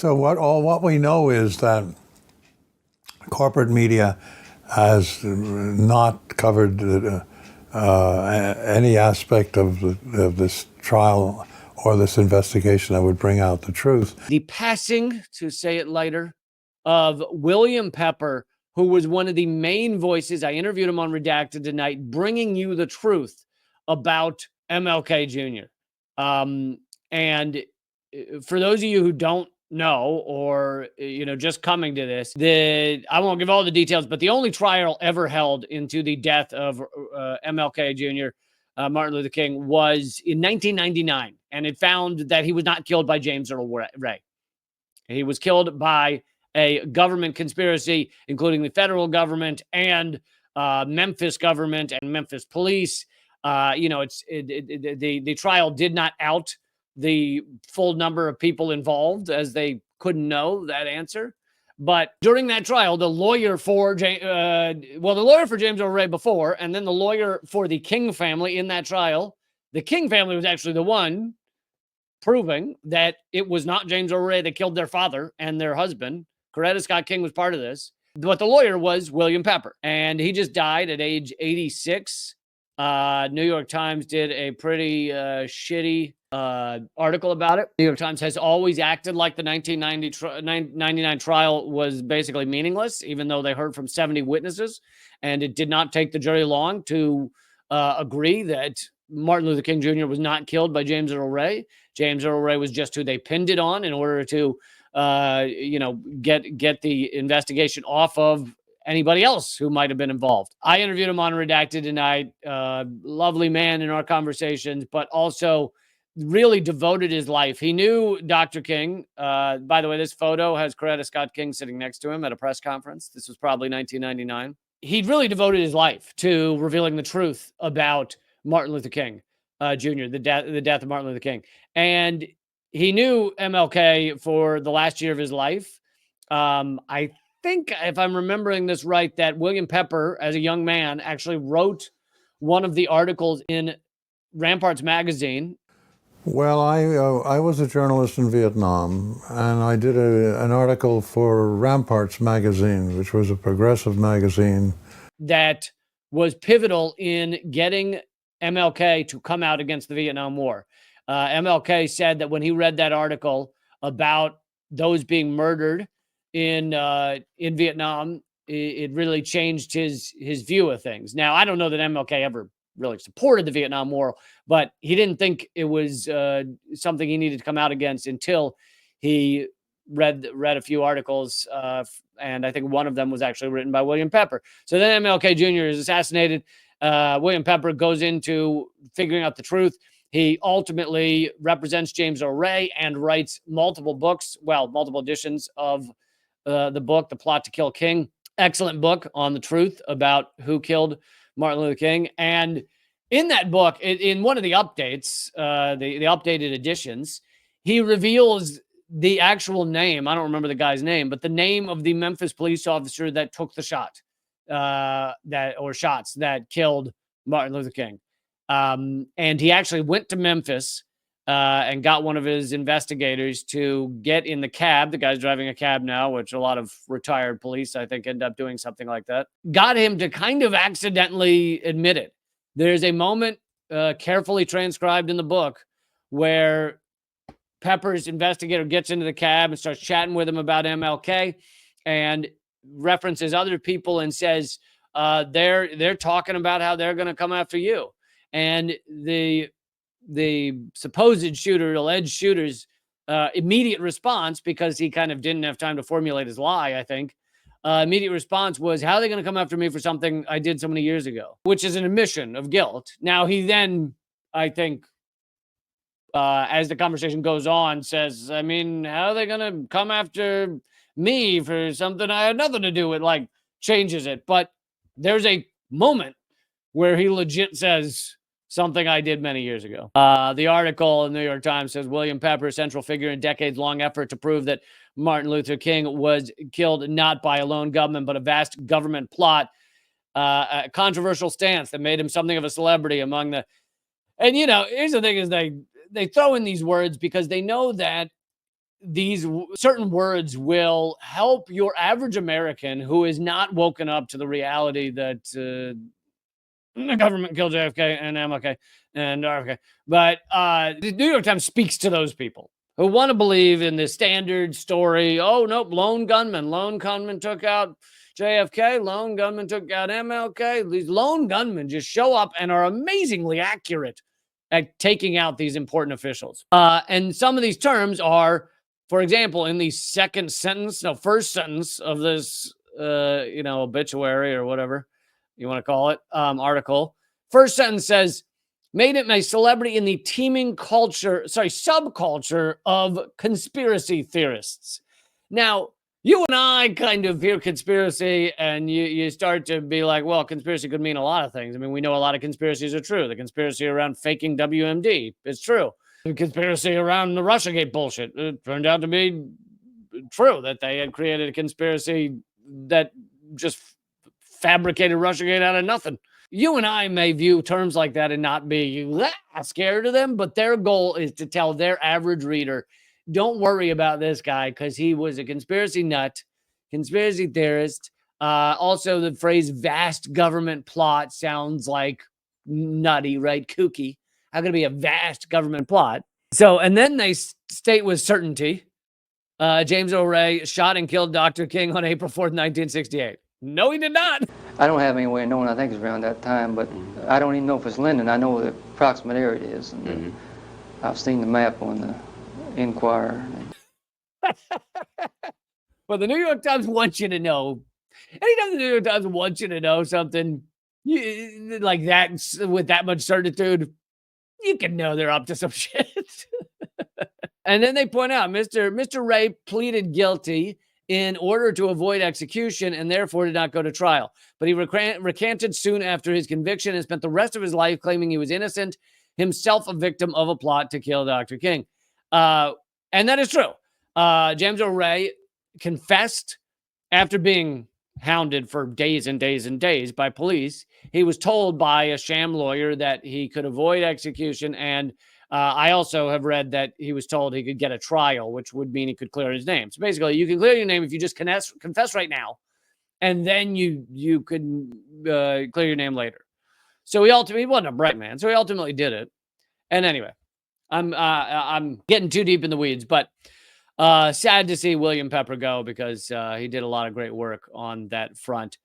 So what we know is that corporate media has not covered any aspect of this trial or this investigation that would bring out the truth. The passing, to say it lighter, of William Pepper, who was one of the main voices. I interviewed him on Redacted tonight, bringing you the truth about M.L.K. Jr. And for those of you who don't know, or just coming to this, I won't give all the details, but the only trial ever held into the death of M.L.K. Jr., Martin Luther King, was in 1999, and it found that he was not killed by James Earl Ray. He was killed by a government conspiracy, including the federal government and Memphis government and Memphis police. The trial did not out the full number of people involved, as they couldn't know that answer. But during that trial, the lawyer for James Earl Ray before, and then the lawyer for the King family in that trial, the King family was actually the one proving that it was not James Earl Ray that killed their father and their husband. Coretta Scott King was part of this. But the lawyer was William Pepper, and he just died at age 86. New York Times did a pretty shitty article about it. New York Times has always acted like the 1999 trial was basically meaningless, even though they heard from 70 witnesses, and it did not take the jury long to agree that Martin Luther King Jr. was not killed by James Earl Ray. James Earl Ray was just who they pinned it on in order to, get the investigation off of anybody else who might have been involved. I interviewed him on Redacted tonight. Lovely man in our conversations, but also really devoted his life. He knew Dr. King. By the way, this photo has Coretta Scott King sitting next to him at a press conference. This was probably 1999. He really devoted his life to revealing the truth about Martin Luther King Jr., the death of Martin Luther King. And he knew MLK for the last year of his life. I think, if I'm remembering this right, that William Pepper, as a young man, actually wrote one of the articles in Ramparts magazine. Well, I was a journalist in Vietnam, and I did an article for Ramparts magazine, which was a progressive magazine that was pivotal in getting MLK to come out against the Vietnam War. MLK said that when he read that article about those being murdered in Vietnam, it really changed his view of things. Now, I don't know that MLK ever really supported the Vietnam War, but he didn't think it was something he needed to come out against until he read a few articles, and I think one of them was actually written by William Pepper. So then MLK Jr. is assassinated. William Pepper goes into figuring out the truth. He ultimately represents James Earl Ray and writes multiple books, multiple editions of the book, The Plot to Kill King. Excellent book on the truth about who killed Martin Luther King. And in that book, in one of the updates, the updated editions, he reveals the actual name. I don't remember the guy's name, but the name of the Memphis police officer that took the shots that killed Martin Luther King. And he actually went to Memphis and got one of his investigators to get in the cab. The guy's driving a cab now, which a lot of retired police, I think, end up doing something like that. Got him to kind of accidentally admit it. There's a moment carefully transcribed in the book where Pepper's investigator gets into the cab and starts chatting with him about MLK and references other people and says, they're talking about how they're going to come after you. And the supposed shooter, alleged shooter's immediate response, because he kind of didn't have time to formulate his lie, I think, immediate response was, how are they going to come after me for something I did so many years ago? Which is an admission of guilt. Now, he then, I think, as the conversation goes on, says, I mean, how are they going to come after me for something I had nothing to do with? Like, changes it. But there's a moment where he legit says something I did many years ago. The article in the New York Times says, William Pepper, central figure in decades-long effort to prove that Martin Luther King was killed not by a lone government, but a vast government plot. A controversial stance that made him something of a celebrity among the... And, here's the thing is they throw in these words because they know that these certain words will help your average American who is not woken up to the reality that the government killed JFK and M.L.K. and RFK. But the New York Times speaks to those people who want to believe in the standard story. Oh, nope, lone gunman took out JFK, lone gunman took out M.L.K. These lone gunmen just show up and are amazingly accurate at taking out these important officials. And some of these terms are, for example, in the first sentence of this, obituary or whatever you want to call it, article. First sentence says, made him a celebrity in the teeming subculture of conspiracy theorists. Now, you and I kind of hear conspiracy and you start to be like, well, conspiracy could mean a lot of things. I mean, we know a lot of conspiracies are true. The conspiracy around faking WMD is true. The conspiracy around the Russiagate bullshit, it turned out to be true that they had created a conspiracy that just fabricated Russiagate out of nothing. You and I may view terms like that and not be scared of them, but their goal is to tell their average reader, don't worry about this guy because he was a conspiracy nut, conspiracy theorist. Also, the phrase vast government plot sounds like nutty, right? Kooky. How could it be a vast government plot? So, and then they state with certainty, James Earl Ray shot and killed Dr. King on April 4th, 1968. No, he did not. I don't have any way of knowing. I think it's around that time, but I don't even know if it's Linden. I know the approximate area it is. And I've seen the map on the Enquirer. Well, the New York Times wants you to know. Anytime the New York Times wants you to know something like that with that much certitude, you can know they're up to some shit. And then they point out Mr. Ray pleaded guilty in order to avoid execution and therefore did not go to trial. But he recanted soon after his conviction and spent the rest of his life claiming he was innocent, himself a victim of a plot to kill Dr. King. And that is true. James Earl Ray confessed after being hounded for days and days and days by police. He was told by a sham lawyer that he could avoid execution, and I also have read that he was told he could get a trial, which would mean he could clear his name. So basically, you can clear your name if you just confess right now, and then you could clear your name later. So he wasn't a bright man, so he ultimately did it. And anyway, I'm getting too deep in the weeds, but sad to see William Pepper go because he did a lot of great work on that front.